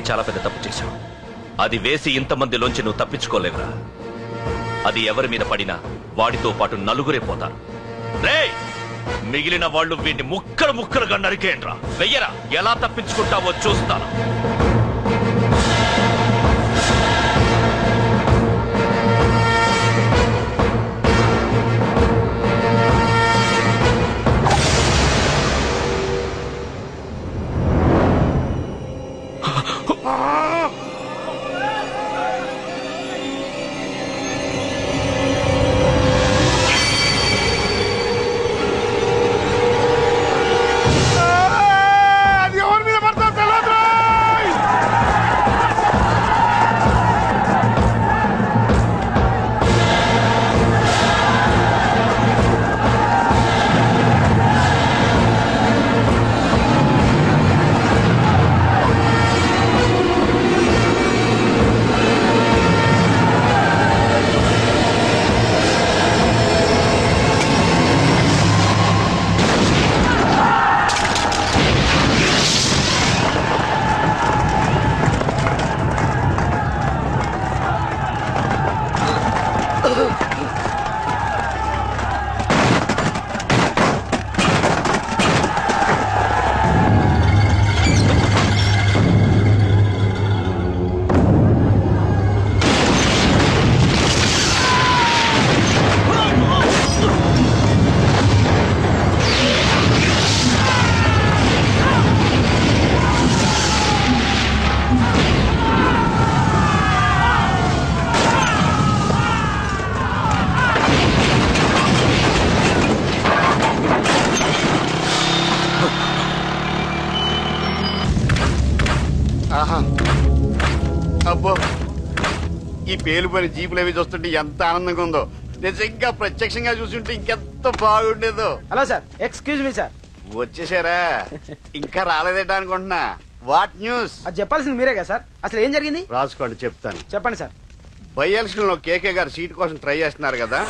చాలా పెద్ద తప్పు చేశావు. అది వేసి ఇంతమందిలోంచి నువ్వు తప్పించుకోలేవురా. అది ఎవరి మీద పడినా వాడితో పాటు నలుగురే పోతారు. రేయ్, మిగిలిన వాళ్ళు వీటిని ముక్కలు ముక్కలుగా నరికేయండ్రా. వెయ్యరా, ఎలా తప్పించుకుంటావో చూస్తాను. అబ్బో, ఈ పేలుపోయిన జీపులు అవి చూస్తుంటే ఎంత ఆనందంగా ఉందో. నిజంగా ప్రత్యక్షంగా చూస్తుంటే ఇంకెంత బాగుండేదో. Hello sir, excuse me sir. వచ్చేసారా? ఇంకా రాలేదేటా అనుకుంటున్నా. What news? అది చెప్పాల్సింది మీరే కదా సార్. అసలు ఏం జరిగింది? రాసుకోండి, చెప్తాను. చెప్పండి సార్. బై ఎలక్షన్ లో కేకే గారు సీట్ కోసం ట్రై చేస్తున్నారు కదా.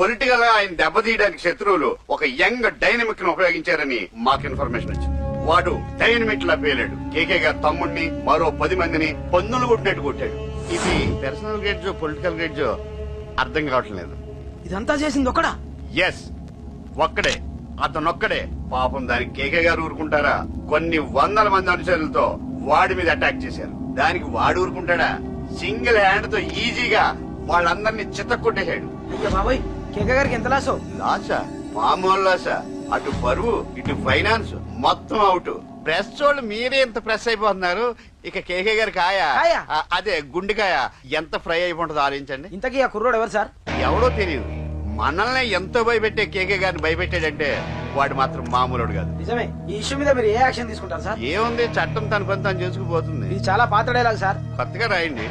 పొలిటికల్ గా ఆయన దెబ్బతీయడానికి శత్రువులు ఒక యంగ్ డైనమిక్ ను ఉపయోగించారని మాకు ఇన్ఫర్మేషన్ వచ్చింది. వాడు డైనమిక్ లా పేలాడు. కేకే గారు తమ్ముడిని, మరో 10 మందిని పన్నులు కొట్టినట్టు కొట్టాడు. ఇది పర్సనల్ గ్రేడ్జో పొలిటికల్ గ్రేడ్జో అర్థం కావట్లేదు. ఇదంతా చేసింది ఒకడా? ఎస్, ఒక్కడే, అతనొక్కడే. పాపం దానికి కేకే గారు ఊరుకుంటారా? కొన్ని వందల మంది అనుచరులతో వాడి మీద అటాక్ చేశారు. దానికి వాడు ఊరుకుంటాడా? సింగిల్ హ్యాండ్ తో ఈజీగా వాళ్ళందరినీ చిత్తకొట్టేశాడు. అయ్యో బాబాయ్, కేకే గారికి ఎంత లాసో? లాసా? మామూలు లాసా? అటు పరువు, ఇటు ఫైనాన్స్, మొత్తం అవుట్. ప్రెస్ వాళ్ళు మీరే ఎంత ప్రెస్ అయిపోతున్నారు. ఇక కేకే గారి కాయ, అదే గుండెకాయ ఎంత ఫ్రై అయిపోతుందో ఆలోచించండి. ఇంతకీ ఆ కుర్రోడు ఎవరు సార్? ఎవడో తెలియదు. మనల్ని ఎంతో భయపెట్టే కేకే గారిని భయపెట్టాడంటే వాడు మాత్రం మామూలుడు కాదు. నిజమే. ఈ ఇష్యూ మీద మీరు ఏ యాక్షన్ తీసుకుంటారు సార్? ఏముంది, చట్టం తన పని తను చేసుకుపోతుంది. ఇది చాలా పాత డైలాగ్ సార్. కొత్తగా రాయండి.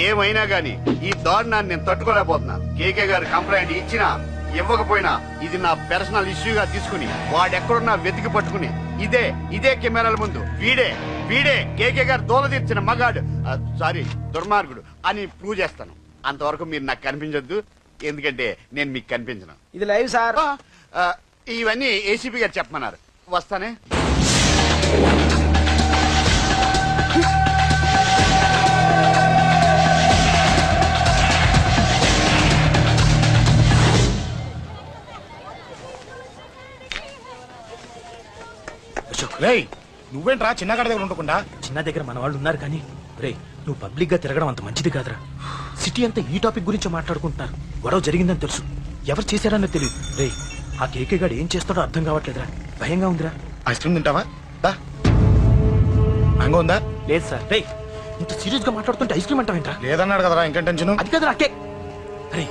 ఏమైనా గానీ ఈ దారుణాన్ని నేను తట్టుకోలేకపోతున్నా. కేకే గారు కంప్లైంట్ ఇచ్చినా ఇవ్వకపోయినా ఇది నా పర్సనల్ ఇష్యూగా తీసుకుని వాడెక్కడున్నా వెతికి పట్టుకుని ఇదే కెమెరాల ముందు వీడే కేకే గారు దోల తీర్చిన మగాడు, సారీ దుర్మార్గుడు అని ప్రూవ్ చేస్తాను. అంతవరకు మీరు నాకు కనిపించొద్దు, ఎందుకంటే నేను మీకు కనిపించను. ఇది లైవ్ సార్. ఇవన్నీ ఏసీపీ గారు చెప్పమన్నారు. వస్తానే. నువ్వేంట్రా చిన్నగాడి దగ్గర ఉండకుండా? చిన్న దగ్గర మన వాళ్ళు ఉన్నారు కానీ రే, నువ్వు పబ్లిక్ గా తిరగడం అంత మంచిది కాదురా. సిటీ అంతా ఈ టాపిక్ గురించి మాట్లాడుకుంటున్నారు. గొడవ జరిగిందని తెలుసు, ఎవరు చేశారన్నది తెలియదు. రే, ఆ కేకే గాడు ఏం చేస్తాడో అర్థం కావట్లేదురా. భయంగా ఉందిరా. ఐస్ క్రీమ్ తింటావా? మ్యాంగో ఉందా? లేదు సార్. రే, ఇంత సీరియస్ గా మాట్లాడుతుంటే ఐస్ క్రీమ్ అంటావేంట్రా? లేదన్నాడు కదరా ఇంకా టెన్షన్. అది కదా ఆ కేక్. అరే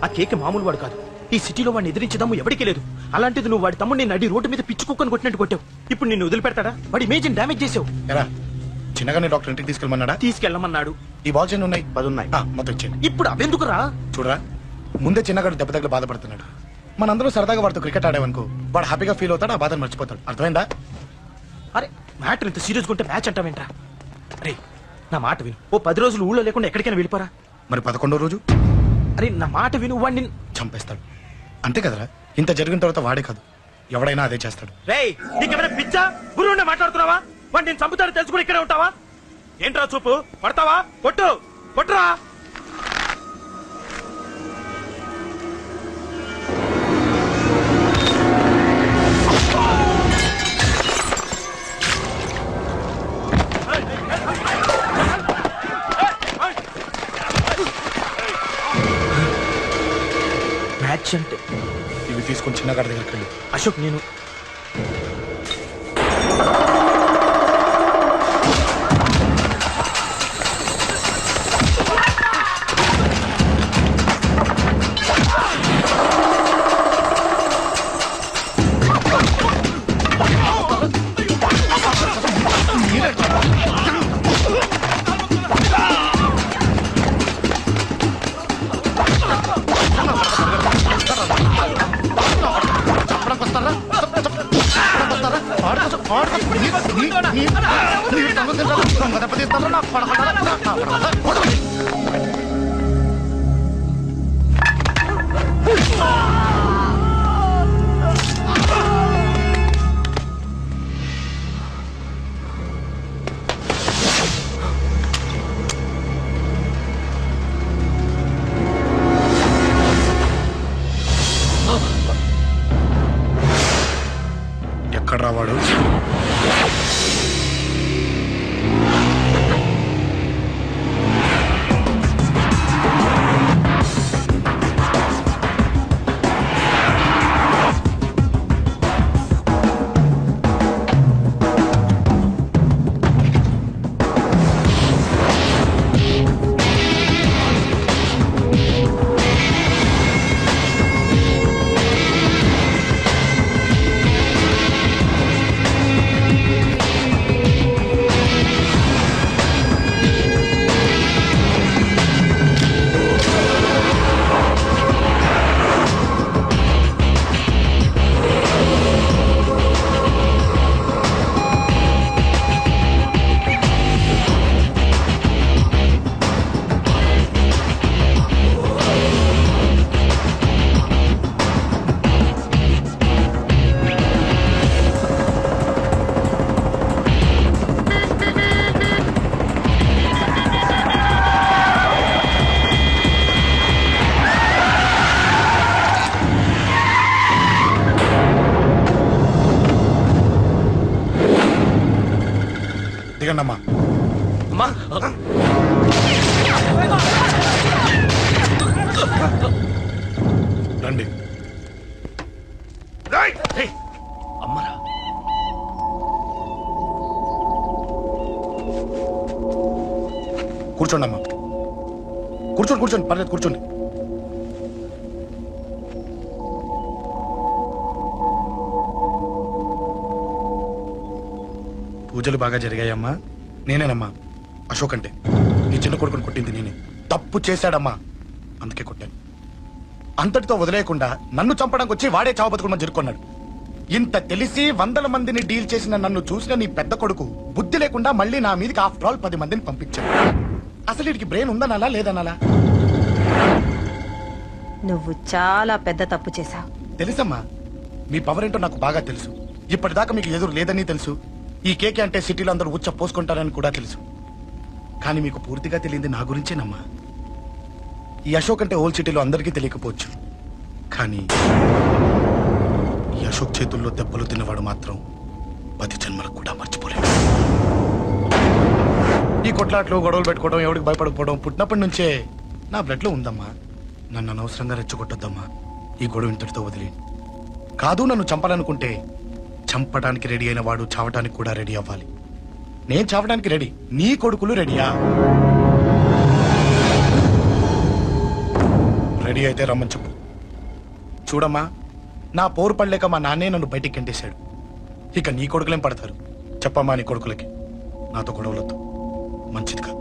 ఆ కేక్ మామూలు వాడు కాదు. ఈ సిటీలో వాడిని ఎదిరించదమ్ము ఎవరికీ లేదు. అలాంటిది నువ్వు వాడి తమ్ముడిని నడి రోడ్డు మీద పిచ్చి కుక్కని కొట్టినట్టు కొట్టావు. ఇప్పుడు నిన్ను వదిలిపెడతాడా? వాడి ఇమేజ్ డ్యామేజ్ చేసావు. ఎరా చిన్నగానే డాక్టర్ ఇంటికి తీసుకెళ్ళమన్నాడా? తీసుకెళ్ళమన్నాడు. ఈ బాల్స్ ఎన్ని ఉన్నాయి? 10 ఉన్నాయి. మొత్తం ఇచ్చేయండి. ఇప్పుడు అవెందుకురా? చూడరా ముందే చిన్నగాడు దెబ్బ తగిలి బాధపడుతున్నాడు. మనందరూ సరదాగా వాడితో క్రికెట్ ఆడామనుకో వాడు హ్యాపీగా ఫీల్ అవుతాడు, ఆ బాధను మర్చిపోతాడు. అర్థమైందా? అరే మ్యాటర్ ఇంత సీరియస్ ఉంటే మ్యాచ్ అంటావేంట్రా? అరే నా మాట విను. ఓ 10 రోజులు ఊళ్ళో లేకుండా ఎక్కడికైనా వెళ్ళిపోరా. మరి 11వ రోజు అరే నా మాట విను. వాడిని చంపేస్తాడు. అంతే కదరా? ఇంత జరిగిన తర్వాత వాడే కాదు ఎవడైనా అదే చేస్తాడు. రేయ్ నీకేమైనా పిచ్చా? గురువునే మాట్లాడుతున్నావా? వాడు నేను చంపుతాను తెలుసుకుని ఇక్కడే ఉంటావా? ఏంట్రా చూపు? పడతావా? కొట్టు కొట్టురా. మ్యాచ్ అంటే ఇవి తీసుకొని చిన్నగాడి దగ్గరికి వెళ్ళి అశోక్ నేను ఎక్కడ రావాడు? దిగండి అమ్మా. అమ్మా రండి. అమ్మరా కూర్చోండి అమ్మా. కూర్చోండి కూర్చోండి పర్లేదు కూర్చోండి. పూజలు బాగా జరిగాయమ్మా? నేనేనమ్మా అశోక్ అంటే. నీ చిన్న కొడుకుని కొట్టింది నేనే. తప్పు చేశాడమ్మా, అందుకే కొట్టాను. అంతటితో వదిలేయకుండా నన్ను చంపడానికి వచ్చి వాడే చావు బతుకుని జరుపుకున్నాడు. ఇంత తెలిసి 100 మందిని డీల్ చేసిన నన్ను చూసిన నీ పెద్ద కొడుకు బుద్ధి లేకుండా మళ్ళీ నా మీదకి ఆఫ్టర్ ఆల్ 10 మందిని పంపించాడు. అసలు వీడికి బ్రెయిన్ ఉందనాలా లేదనాలా? నువ్వు చాలా పెద్ద తప్పు చేశావు. తెలుసమ్మా, మీ పవర్ ఏంటో నాకు బాగా తెలుసు. ఇప్పటిదాకా మీకు ఎదురు లేదని తెలుసు. ఈ కేకే అంటే సిటీలో అందరూ ఉచ్చ పోసుకుంటారని కూడా తెలుసు. కానీ మీకు పూర్తిగా తెలియంది నా గురించేనమ్మా. ఈ అశోక్ అంటే ఓల్డ్ సిటీలో అందరికీ తెలియకపోవచ్చు, కానీ ఈ అశోక్ చేతుల్లో దెబ్బలు తిన్నవాడు మాత్రం 10 జన్మలకు కూడా మర్చిపోలేడు. ఈ కొట్లాట్లు గొడవలు పెట్టుకోవడం, ఎవరికి భయపడకపోవడం పుట్టినప్పటి నుంచే నా బ్లడ్ లో ఉందమ్మా. నన్ను అనవసరంగా రెచ్చగొట్టొద్దమ్మా. ఈ గొడవ ఇంతటితో వదిలి. కాదు, నన్ను చంపాలనుకుంటే చంపడానికి రెడీ అయిన వాడు చావటానికి కూడా రెడీ అవ్వాలి. నేను చావడానికి రెడీ, నీ కొడుకులు రెడీయా? రెడీ అయితే రమ్మని చెప్పు. చూడమ్మా, నా పోరు పడలేక మా నాన్నే నన్ను బయటికి గెంటేశాడు. ఇక నీ కొడుకులేం పడతారు? చెప్పమ్మా నీ కొడుకులకి నాతో గొడవలొద్దు, మంచిది కాదు.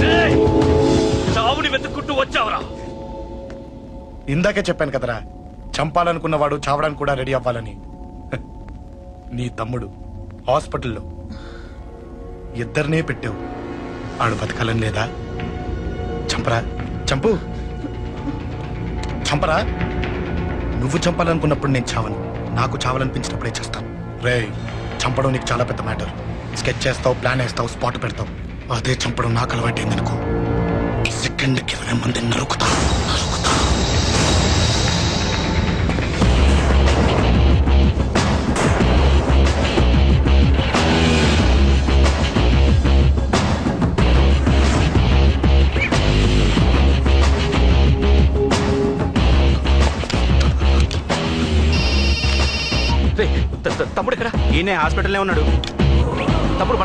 రేయ్! చావుని వెతుక్కుంటూ వచ్చావురా. ఇందాకే చెప్పాను కదరా, చంపాలనుకున్నవాడు చావడానికి కూడా రెడీ అవ్వాలని. హ, నీ తమ్ముడు హాస్పిటల్లో ఇద్దరినే పెట్టావు, ఆడు బతకాలని లేదా? చంపరా, చంపు, చంపరా. నువ్వు చంపాలనుకున్నప్పుడు నేను చావను, నాకు చావాలనిపించినప్పుడే చేస్తాను. రే, చంపడం నీకు చాలా పెద్ద మ్యాటర్. స్కెచ్ చేస్తావు, ప్లాన్ వేస్తావు, స్పాట్ పెడతావు. అదే చంపడం నాకు అలవాటైందనుకో, సెకండ్కి 20 మందిని నరుకుతా. రేయ్, తమ్ముడు ఎక్కడ? ఈయనే హాస్పిటల్లో ఉన్నాడు. తమ్ముడు